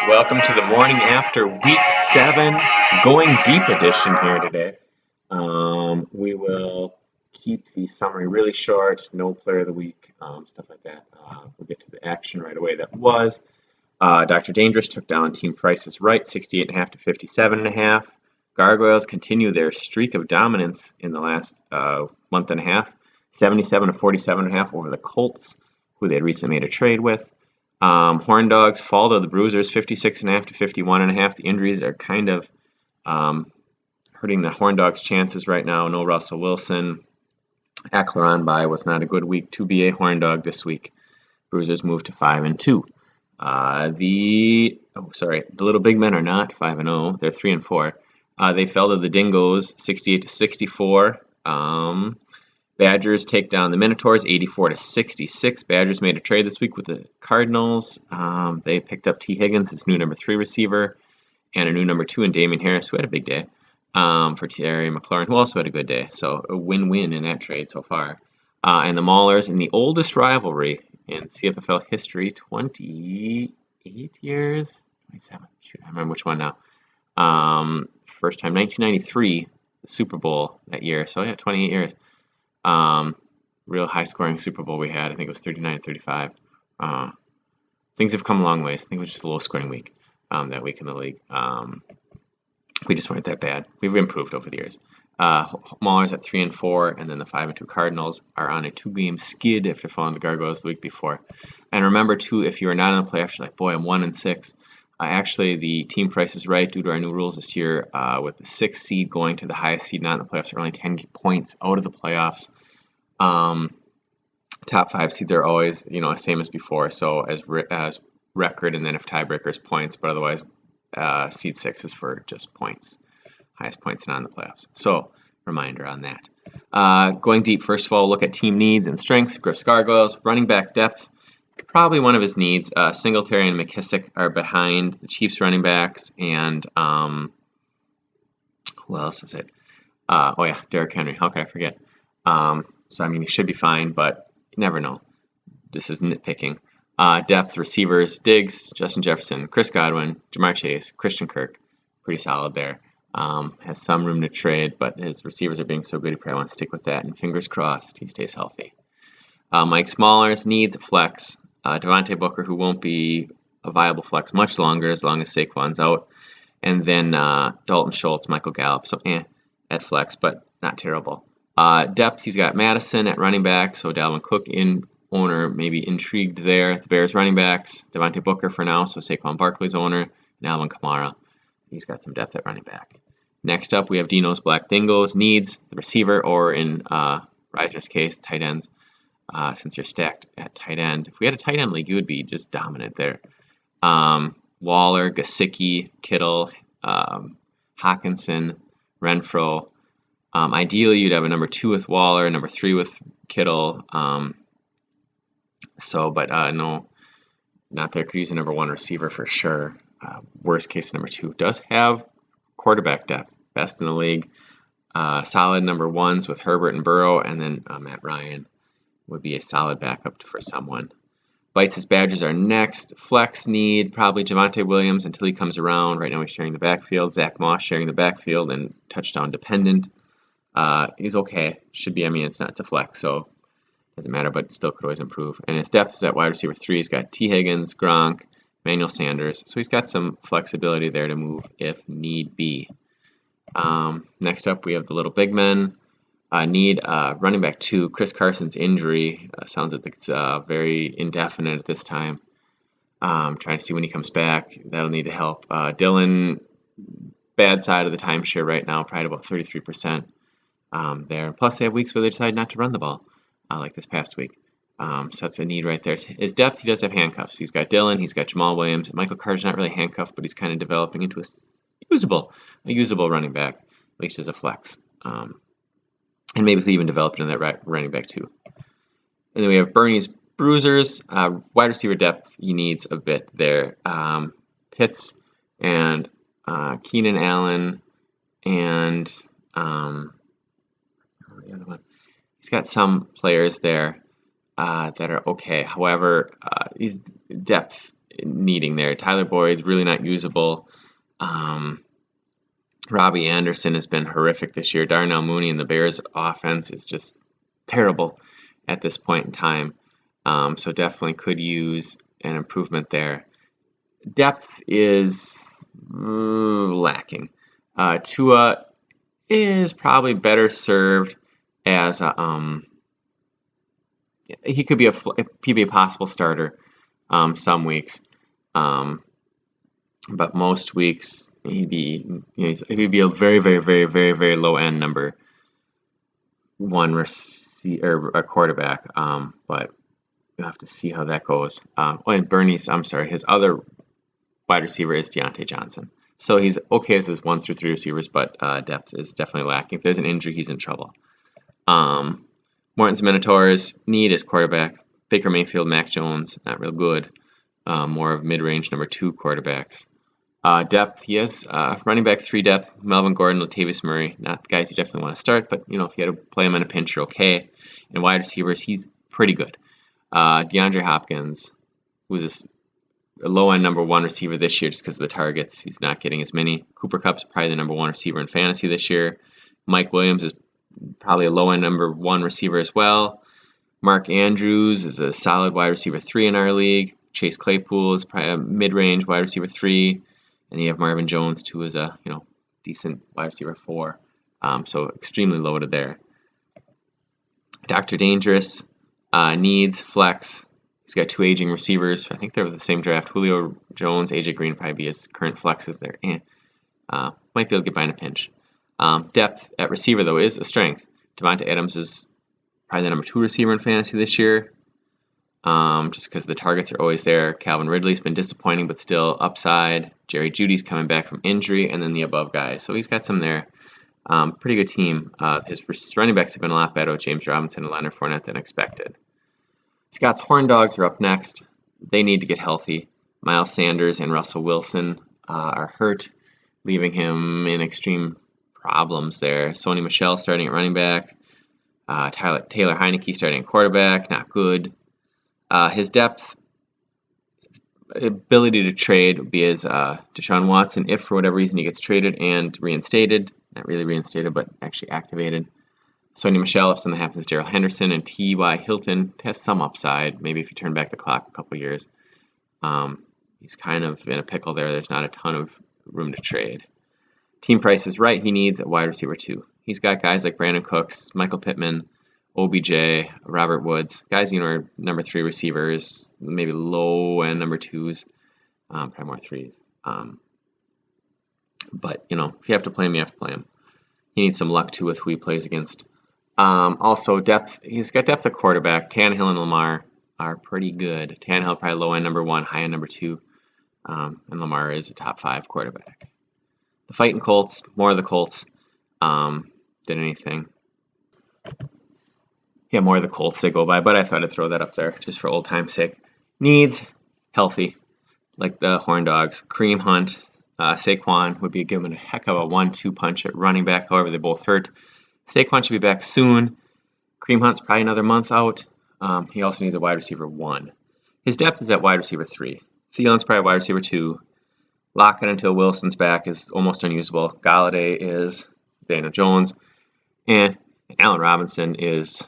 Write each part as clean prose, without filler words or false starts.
Welcome to the morning after week 7 going deep edition here today. We will keep the summary really short, no player of the week, stuff like that. We'll get to the action right away. That was Dr. Dangerous took down Team Price is Right, 68.5 to 57.5. Gargoyles continue their streak of dominance in the last month and a half, 77 to 47.5 over the Colts, who they had recently made a trade with. Horn Dogs fall to the Bruisers, 56.5 to 51.5. The injuries are kind of hurting the Horn Dogs' chances right now. No Russell Wilson. Eckler on bye was not a good week to be a Horn Dog this week. Bruisers moved to 5-2. The Little Big Men are not 5-0. They're 3-4. They fell to the Dingoes, 68 to 64. Badgers take down the Minotaurs, 84 to 66. Badgers made a trade this week with the Cardinals. They picked up T. Higgins, his new number 3 receiver, and a new number 2 in Damian Harris, who had a big day, for Terry McLaurin, who also had a good day. So a win-win in that trade so far. And the Maulers, in the oldest rivalry in CFFL history, 28 years? 27. Shoot, I remember which one now. First time, 1993, the Super Bowl that year. So yeah, 28 years. Real high-scoring Super Bowl we had. I think it was 39-35. Things have come a long ways. I think it was just a low-scoring week that week in the league. We just weren't that bad. We've improved over the years. Maulers at 3-4, and then the 5-2 Cardinals are on a 2-game skid after falling the Gargoyles the week before. And remember, too, if you are not in the playoffs, you're like, boy, I'm 1-6. Actually, the Team Price is Right due to our new rules this year, with the 6th seed going to the highest seed not in the playoffs. Are only 10 points out of the playoffs. Top 5 seeds are always, same as before. So as record, and then if tiebreakers, points. But otherwise, seed 6 is for just points. Highest points not in the playoffs. So reminder on that. Going deep, first of all, look at team needs and strengths. Griff's Gargoyles, running back depth. Probably one of his needs. Singletary and McKissick are behind the Chiefs running backs, and who else is it? Derrick Henry. How could I forget? He should be fine, but you never know. This is nitpicking. Depth receivers: Diggs, Justin Jefferson, Chris Godwin, Jamar Chase, Christian Kirk. Pretty solid there. Has some room to trade, but his receivers are being so good he probably wants to stick with that. And fingers crossed he stays healthy. Mike Smaller's needs a flex. Devontae Booker, who won't be a viable flex much longer as long as Saquon's out. And then Dalton Schultz, Michael Gallup. So, at flex, but not terrible. Depth, he's got Madison at running back. So, Dalvin Cook owner, maybe intrigued there. The Bears running backs, Devontae Booker for now. So, Saquon Barkley's owner, and Alvin Kamara. He's got some depth at running back. Next up, we have Dino's Black Dingoes. Needs the receiver, or in Riser's case, tight ends. Since you're stacked at tight end. If we had a tight end league, you would be just dominant there. Waller, Gesicki, Kittle, Hawkinson, Renfro. Ideally, you'd have a number 2 with Waller, number 3 with Kittle. No, not there. Could use a number 1 receiver for sure. Worst case, number 2 does have quarterback depth, best in the league. Solid number 1s with Herbert and Burrow, and then Matt Ryan would be a solid backup for someone. Bites' Badgers are next. Flex need, probably Javonte Williams until he comes around. Right now he's sharing the backfield. Zach Moss sharing the backfield and touchdown dependent. He's okay. Should be, it's a flex, so doesn't matter, but still could always improve. And his depth is at wide receiver 3. He's got T. Higgins, Gronk, Emmanuel Sanders. So he's got some flexibility there to move if need be. Next up, we have the Little Big Men. Need running back 2. Chris Carson's injury sounds like it's very indefinite at this time. Trying to see when he comes back. That'll need to help. Dylan, bad side of the timeshare right now, probably about 33% there. Plus, they have weeks where they decide not to run the ball, like this past week. So that's a need right there. His depth, he does have handcuffs. He's got Dylan, he's got Jamal Williams. Michael Carter's not really handcuffed, but he's kind of developing into a usable running back, at least as a flex. And maybe he'll even develop into that running back too. And then we have Bernie's Bruisers. Wide receiver depth, he needs a bit there. Pitts and Keenan Allen and the other one. He's got some players there that are okay. However, his depth needing there. Tyler Boyd's really not usable. Robbie Anderson has been horrific this year. Darnell Mooney and the Bears offense is just terrible at this point in time. So definitely could use an improvement there. Depth is lacking. Tua is probably better served as he could be a possible starter some weeks, but most weeks he'd be a very very very very very low end number one receiver or quarterback. But you'll have to see how that goes. And his other wide receiver is Deontay Johnson. So he's okay as his 1 through 3 receivers, but depth is definitely lacking. If there's an injury, he's in trouble. Morton's Minotaurs need is quarterback. Baker Mayfield, Mac Jones, not real good. More of mid-range number 2 quarterbacks. Depth, he has running back 3 depth. Melvin Gordon, Latavius Murray, not the guys you definitely want to start, but if you had to play him in a pinch, you're okay. And wide receivers, he's pretty good. DeAndre Hopkins, who's a low-end number 1 receiver this year just because of the targets. He's not getting as many. Cooper Kupp's probably the number 1 receiver in fantasy this year. Mike Williams is probably a low-end number 1 receiver as well. Mark Andrews is a solid wide receiver 3 in our league. Chase Claypool is probably a mid-range wide receiver 3. And you have Marvin Jones, who is a decent wide receiver 4. So extremely loaded there. Dr. Dangerous needs flex. He's got 2 aging receivers. I think they're the same draft. Julio Jones, AJ Green probably be his current flexes there. Might be able to get by in a pinch. Depth at receiver, though, is a strength. Devonta Adams is probably the number 2 receiver in fantasy this year. Just because the targets are always there. Calvin Ridley's been disappointing, but still upside. Jerry Jeudy's coming back from injury, and then the above guys. So he's got some there. Pretty good team. His running backs have been a lot better with James Robinson and Leonard Fournette than expected. Scott's Horn Dogs are up next. They need to get healthy. Miles Sanders and Russell Wilson are hurt, leaving him in extreme problems there. Sony Michel starting at running back. Taylor Heineke starting at quarterback. Not good. His depth ability to trade would be as Deshaun Watson if for whatever reason he gets traded and reinstated. Not really reinstated, but actually activated. Sony Michel, if something happens to Darrell Henderson, and T.Y. Hilton has some upside. Maybe if you turn back the clock a couple years. He's kind of in a pickle there. There's not a ton of room to trade. Team Price is right. He needs a wide receiver too. He's got guys like Brandon Cooks, Michael Pittman, OBJ, Robert Woods. Guys, are number 3 receivers, maybe low end number 2s, probably more 3s. But, if you have to play him, you have to play him. He needs some luck too with who he plays against. Also, depth. He's got depth at quarterback. Tannehill and Lamar are pretty good. Tannehill probably low end number 1, high end number 2. And Lamar is a top 5 quarterback. The fighting Colts, more of the Colts than anything. Yeah, more of the Colts they go by, but I thought I'd throw that up there just for old time's sake. Needs healthy, like the Horn Dogs. Kareem Hunt, Saquon would be given a heck of a 1-2 punch at running back. However, they both hurt. Saquon should be back soon. Kareem Hunt's probably another month out. He also needs a wide receiver 1. His depth is at wide receiver 3. Thielen's probably wide receiver 2. Lockett until Wilson's back is almost unusable. Galladay is. Daniel Jones. And Allen Robinson is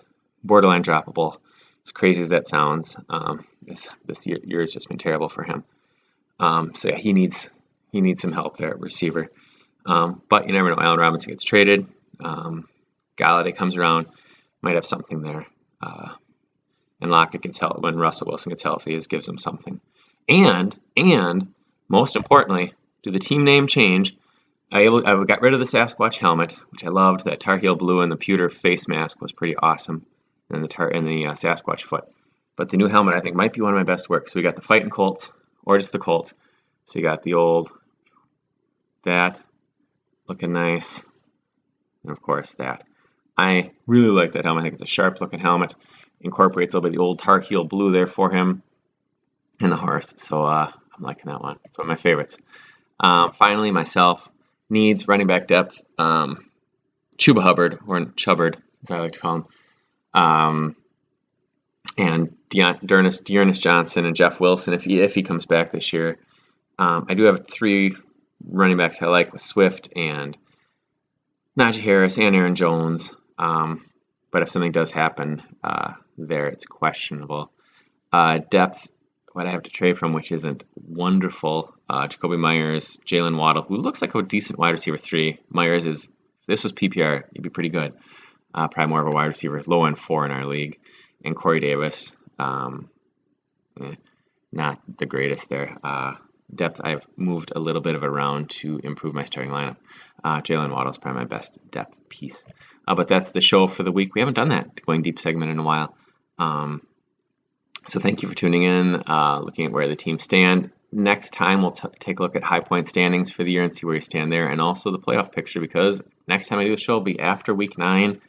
borderline droppable. As crazy as that sounds, this year has just been terrible for him. So yeah, he needs some help there at receiver. But you never know. Allen Robinson gets traded. Galladay comes around, might have something there. And Lockett gets help when Russell Wilson gets healthy. It gives him something. And most importantly, do the team name change? I got rid of the Sasquatch helmet, which I loved. That Tar Heel blue and the pewter face mask was pretty awesome, and the Sasquatch foot. But the new helmet I think might be one of my best work. So we got the Fighting Colts, or just the Colts. So you got the old that looking nice, and of course that. I really like that helmet. I think it's a sharp looking helmet. Incorporates a little bit of the old Tar Heel blue there for him and the horse. So I'm liking that one. It's one of my favorites. Finally, myself. Needs running back depth. Chuba Hubbard, or Chubbard, as I like to call him. And Dearness Johnson and Jeff Wilson if he comes back this year. I do have 3 running backs I like with Swift and Najee Harris and Aaron Jones. But if something does happen there, it's questionable. Depth, what I have to trade from, which isn't wonderful. Jacoby Myers, Jalen Waddle, who looks like a decent wide receiver 3. Myers is, if this was PPR, he'd be pretty good. Probably more of a wide receiver, low end 4 in our league. And Corey Davis, not the greatest there. Depth, I've moved a little bit of around to improve my starting lineup. Jalen Waddle is probably my best depth piece. But that's the show for the week. We haven't done that going deep segment in a while. So thank you for tuning in, looking at where the teams stand. Next time, we'll take a look at high point standings for the year and see where you stand there, and also the playoff picture, because next time I do the show will be after week 9,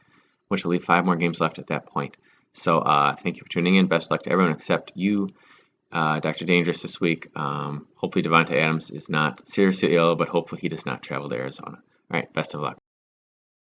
which will leave 5 more games left at that point. So thank you for tuning in. Best of luck to everyone except you, Dr. Dangerous, this week. Hopefully Devontae Adams is not seriously ill, but hopefully he does not travel to Arizona. All right, best of luck.